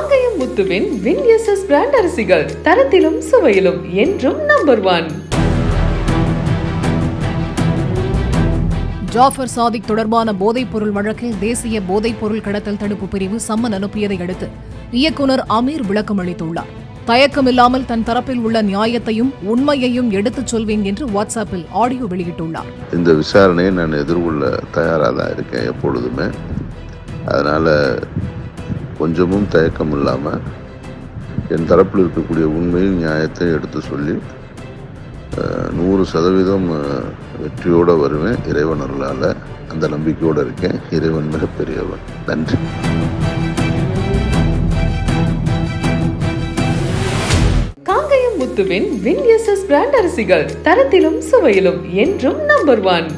Kangayam முத்துவின் வின்எஸ்எஸ் brand அரிசிகள் தரத்திலும் சுவையிலும் என்றும் number 1. Jaffer Sadiq தொடர்பான போதைப்பொருள் வழக்கில் தேசிய போதைப்பொருள் கடத்தல் தடுப்பு பிரிவு சம்மன் அனுப்பியதை அடுத்து இயக்குநர் அமீர் விளக்கம் அளித்துள்ளார். தயக்கமில்லாமல் தன் தரப்பில் உள்ள நியாயத்தையும் உண்மையையும் எடுத்துச் சொல்வேன் என்று வாட்ஸ்அப்பில் ஆடியோ வெளியிட்டுள்ளார். இந்த விசாரணையை நான் எதிர்கொள்ள தயாராக தான் இருக்கேன் எப்பொழுதுமே. அதனால் கொஞ்சமும் தயக்கம் இல்லாமல் என் தரப்பில் இருக்கக்கூடிய உண்மையும் நியாயத்தையும் எடுத்து சொல்லி 100% வெற்றியோடு வருவேன். இறைவன் அருளால் அந்த நம்பிக்கையோடு இருக்கேன். இறைவன் மிகப்பெரியவன். நன்றி. காங்கயம் முத்துவின் வின்எஸ்எஸ் பிராண்ட் அரிசிகள் தரத்திலும் சுவையிலும் என்றும் நம்பர் 1.